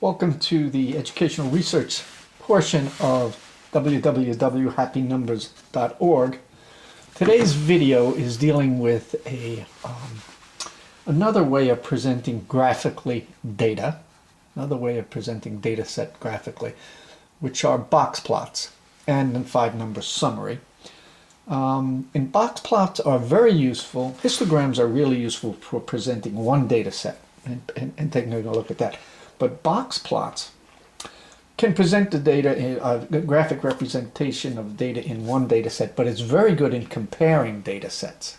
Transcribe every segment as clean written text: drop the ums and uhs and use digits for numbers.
Welcome to the educational research portion of www.happynumbers.org. Today's video is dealing with another way of presenting graphically data, another way of presenting data set graphically, which are box plots and a 5-number summary. And box plots are very useful. Histograms are really useful for presenting one data set and taking a look at that. But box plots can present the data, a graphic representation of data in one data set, but it's very good in comparing data sets.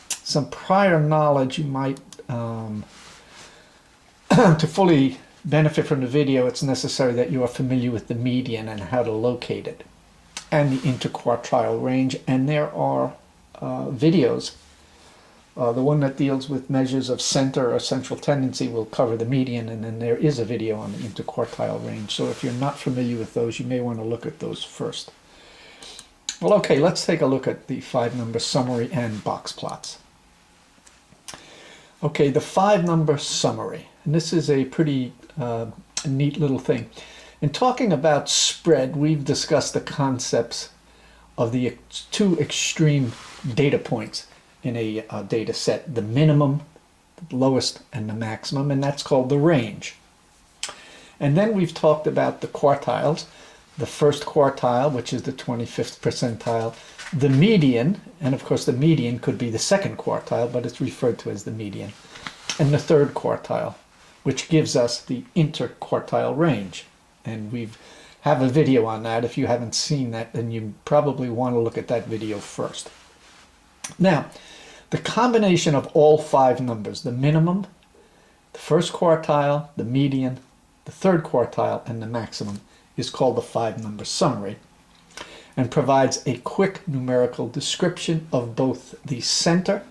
Some prior knowledge you might, to fully benefit from the video, it's necessary that you are familiar with the median and how to locate it, and the interquartile range. And there are videos. The one that deals with measures of center or central tendency will cover the median, and then there is a video on the interquartile range. So if you're not familiar with those, you may want to look at those first. Well, okay, let's take a look at the 5-number summary and box plots. Okay, the 5-number summary, and this is a pretty neat little thing. In talking about spread, we've discussed the concepts of the two extreme data points in a data set: the minimum, the lowest, and the maximum, and that's called the range. And then we've talked about the quartiles: the first quartile, which is the 25th percentile, the median, and of course the median could be the second quartile, but it's referred to as the median, and the third quartile, which gives us the interquartile range. And we have a video on that. If you haven't seen that, then you probably want to look at that video first. Now, the combination of all 5 numbers, the minimum, the first quartile, the median, the third quartile, and the maximum, is called the 5-number summary, and provides a quick numerical description of both the center,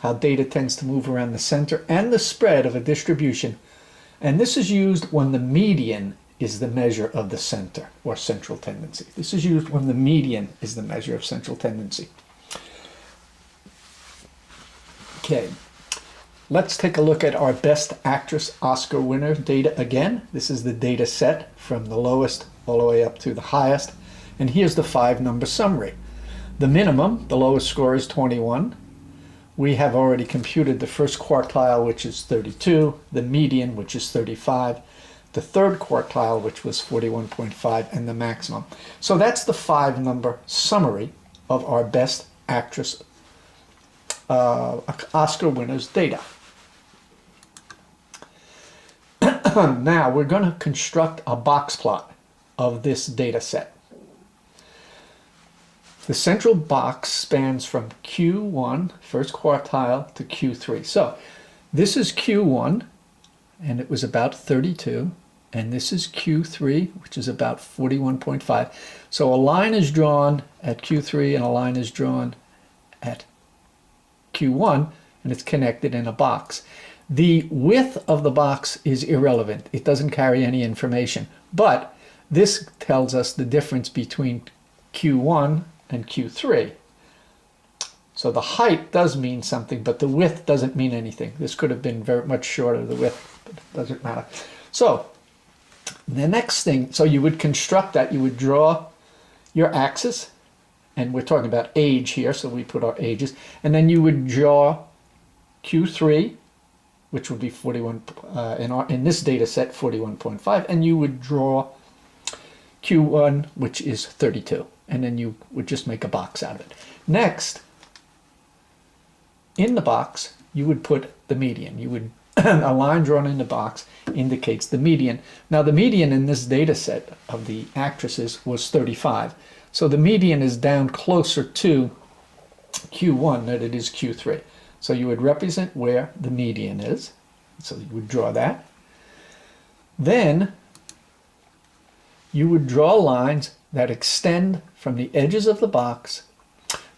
how data tends to move around the center, and the spread of a distribution. And this is used when the median is the measure of the center or central tendency. This is used when the median is the measure of central tendency. Okay, let's take a look at our Best Actress Oscar winner data again. This is the data set from the lowest all the way up to the highest. And here's the 5-number summary. The minimum, the lowest score, is 21. We have already computed the first quartile, which is 32, the median, which is 35, the third quartile, which was 41.5, and the maximum. So that's the 5-number summary of our Best Actress Oscar winners data. Now we're going to construct a box plot of this data set. The central box spans from Q1, first quartile, to Q3. So this is Q1, and it was about 32, and this is Q3, which is about 41.5. So a line is drawn at Q3 and a line is drawn at Q1, and it's connected in a box. The width of the box is irrelevant. It doesn't carry any information, but this tells us the difference between Q1 and Q3. So the height does mean something, but the width doesn't mean anything. This could have been very much shorter, the width, but it doesn't matter. So the next thing, so you would construct that, you would draw your axis, and we're talking about age here, so we put our ages, and then you would draw Q3, which would be 41, in this data set, 41.5, and you would draw Q1, which is 32, and then you would just make a box out of it. Next, in the box, you would put the median. You would a line drawn in the box indicates the median. Now the median in this data set of the actresses was 35. So the median is down closer to Q1 than it is Q3. So you would represent where the median is. So you would draw that. Then you would draw lines that extend from the edges of the box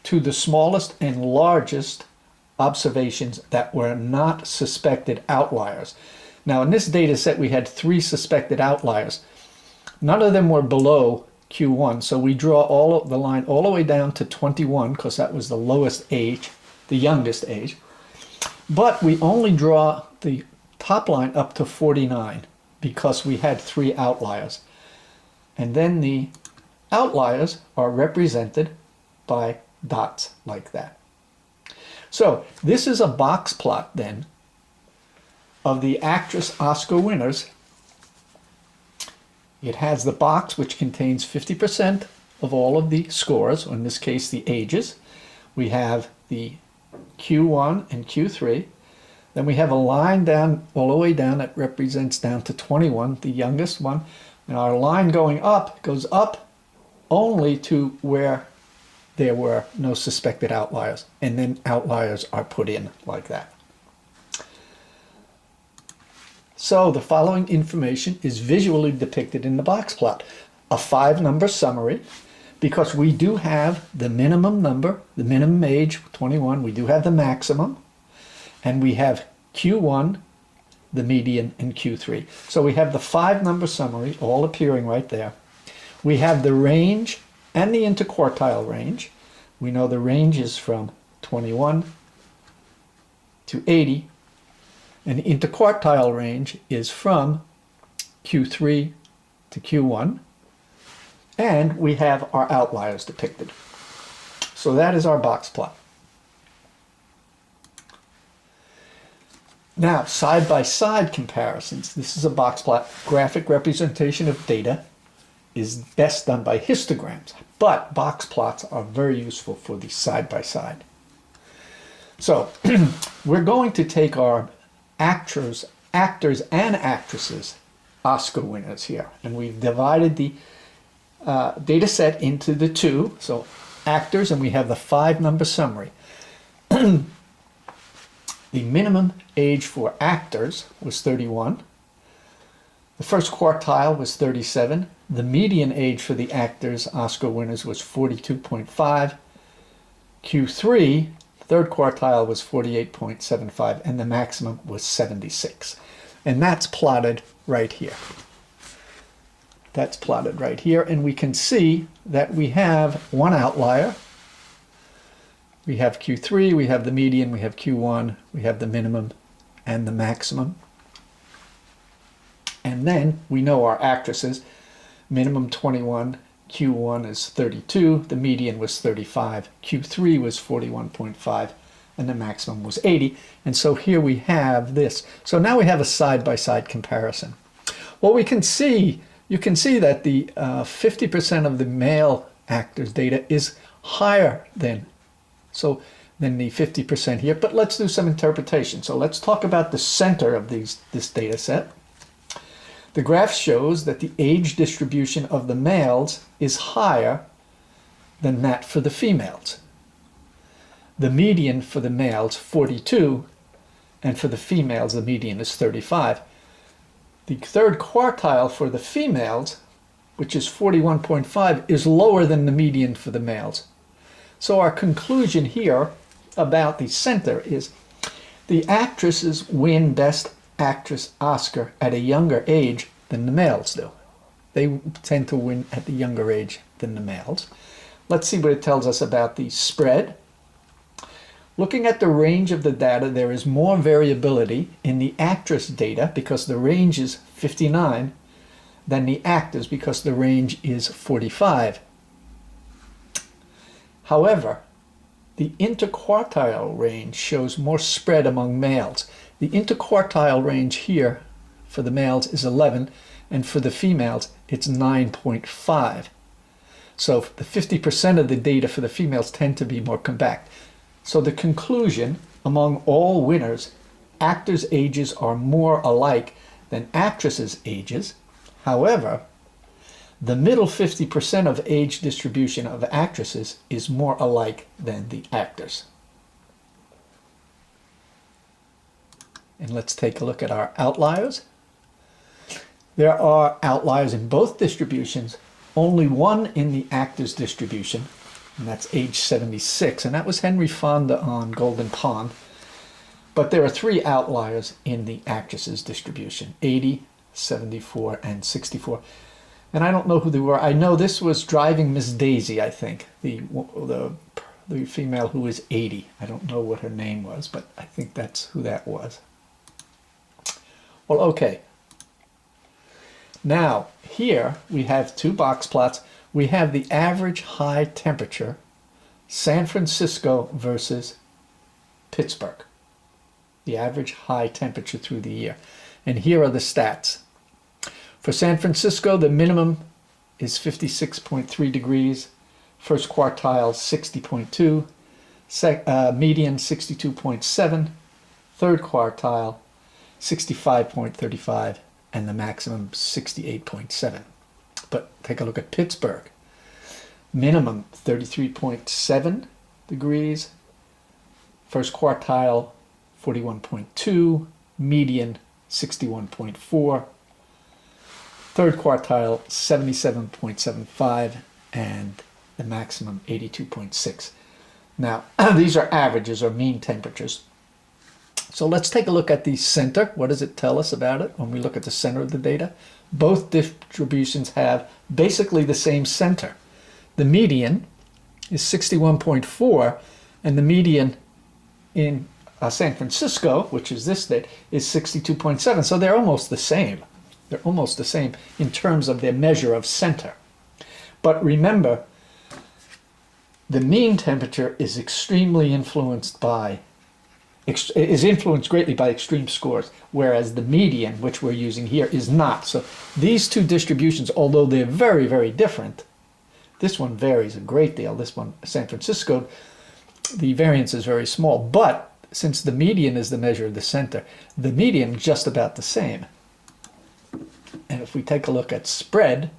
to the smallest and largest observations that were not suspected outliers. Now in this data set we had 3 suspected outliers. None of them were below Q1, so we draw the line all the way down to 21 because that was the lowest age, the youngest age. But we only draw the top line up to 49 because we had 3 outliers. And then the outliers are represented by dots like that. So this is a box plot then of the actress Oscar winners. It has the box which contains 50% of all of the scores, or in this case the ages. We have the Q1 and Q3. Then we have a line down all the way down that represents down to 21, the youngest one. And our line going up goes up only to where there were no suspected outliers. And then outliers are put in like that. So the following information is visually depicted in the box plot. A 5-number summary, because we do have the minimum number, the minimum age, 21, we do have the maximum, and we have Q1, the median, and Q3. So we have the 5-number summary all appearing right there. We have the range and the interquartile range. We know the range is from 21 to 80, and the interquartile range is from Q3 to Q1. And we have our outliers depicted. So that is our box plot. Now, side-by-side comparisons. This is a box plot. Graphic representation of data is best done by histograms, but box plots are very useful for the side-by-side. So we're going to take our actors and actresses Oscar winners here, and we've divided the data set into the 2, so actors, and we have the 5-number summary. The minimum age for actors was 31. The first quartile was 37. The median age for the actors Oscar winners was 42.5. Q3, third quartile, was 48.75, and the maximum was 76. And that's plotted right here. That's plotted right here, and we can see that we have one outlier. We have Q3, we have the median, we have Q1, we have the minimum and the maximum. And then we know our actresses. Minimum 21, Q1 is 32, the median was 35, Q3 was 41.5, and the maximum was 80. And so here we have this. So now we have a side-by-side comparison. Well, we can see, you can see that the 50% of the male actors data is higher than the 50% here, but let's do some interpretation. So let's talk about the center of this data set. The graph shows that the age distribution of the males is higher than that for the females. The median for the males, 42, and for the females, the median is 35. The third quartile for the females, which is 41.5, is lower than the median for the males. So our conclusion here about the center is the actresses win Best Actress Oscar at a younger age than the males do. They tend to win at the younger age than the males. Let's see what it tells us about the spread. Looking at the range of the data, there is more variability in the actress data because the range is 59 than the actors because the range is 45. However, the interquartile range shows more spread among males. The interquartile range here for the males is 11, and for the females it's 9.5. So the 50% of the data for the females tend to be more compact. So the conclusion among all winners, actors' ages are more alike than actresses' ages. However, the middle 50% of age distribution of actresses is more alike than the actors. And let's take a look at our outliers. There are outliers in both distributions, only one in the actors distribution, and that's age 76, and that was Henry Fonda on Golden Pond. But there are 3 outliers in the actresses distribution, 80, 74, and 64. And I don't know who they were. I know this was Driving Miss Daisy, I think, the female who was 80. I don't know what her name was, but I think that's who that was. Well, okay. Now, here we have two box plots. We have the average high temperature, San Francisco versus Pittsburgh. The average high temperature through the year. And here are the stats. For San Francisco, the minimum is 56.3 degrees. First quartile, 60.2. Median, 62.7. Third quartile, 65.35. And the maximum, 68.7. But take a look at Pittsburgh. Minimum, 33.7 degrees. First quartile, 41.2. Median, 61.4. Third quartile, 77.75, and the maximum, 82.6. Now, these are averages or mean temperatures. So let's take a look at the center. What does it tell us about it when we look at the center of the data? Both distributions have basically the same center. The median is 61.4, and the median in San Francisco, which is this date, is 62.7. So they're almost the same. They're almost the same in terms of their measure of center. But remember, the mean temperature is influenced greatly by extreme scores, whereas the median, which we're using here, is not. So these two distributions, although they're very, very different, this one varies a great deal. This one, San Francisco, the variance is very small. But since the median is the measure of the center, the median is just about the same. And if we take a look at spread,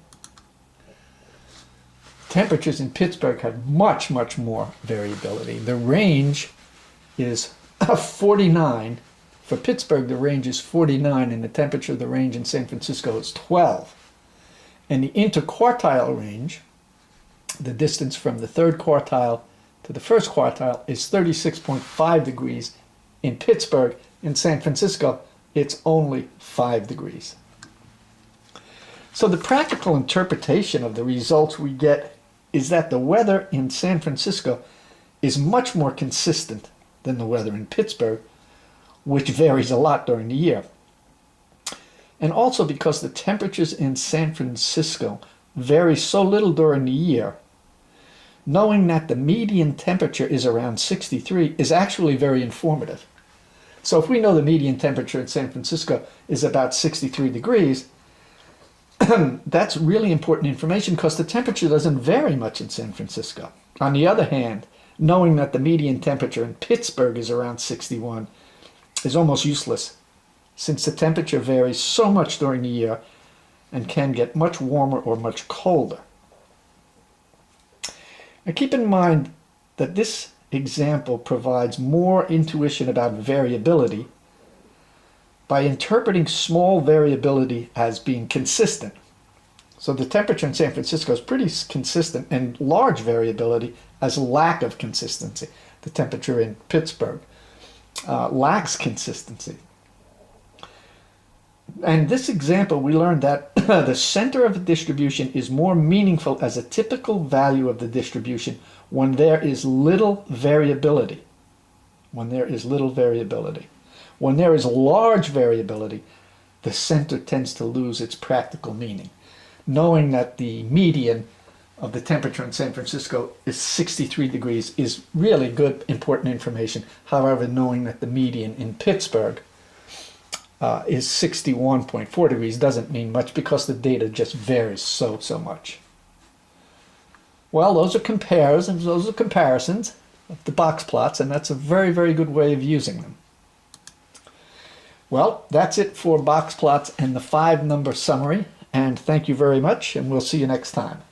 temperatures in Pittsburgh have much, much more variability. The range is 49. For Pittsburgh, the range is 49, and the temperature of the range in San Francisco is 12. And the interquartile range, the distance from the third quartile to the first quartile, is 36.5 degrees in Pittsburgh. In San Francisco, it's only 5 degrees. So the practical interpretation of the results we get is that the weather in San Francisco is much more consistent than the weather in Pittsburgh, which varies a lot during the year. And also because the temperatures in San Francisco vary so little during the year, knowing that the median temperature is around 63 is actually very informative. So if we know the median temperature in San Francisco is about 63 degrees, that's really important information because the temperature doesn't vary much in San Francisco. On the other hand, knowing that the median temperature in Pittsburgh is around 61 is almost useless, since the temperature varies so much during the year and can get much warmer or much colder. Now keep in mind that this example provides more intuition about variability by interpreting small variability as being consistent. So the temperature in San Francisco is pretty consistent, and large variability as lack of consistency. The temperature in Pittsburgh lacks consistency. And this example, we learned that the center of a distribution is more meaningful as a typical value of the distribution when there is little variability. When there is little variability. When there is large variability, the center tends to lose its practical meaning. Knowing that the median of the temperature in San Francisco is 63 degrees is really good, important information. However, knowing that the median in Pittsburgh is 61.4 degrees doesn't mean much because the data just varies so much. Well, those are comparisons of the box plots, and that's a very, very good way of using them. Well, that's it for box plots and the 5-number summary, and thank you very much, and we'll see you next time.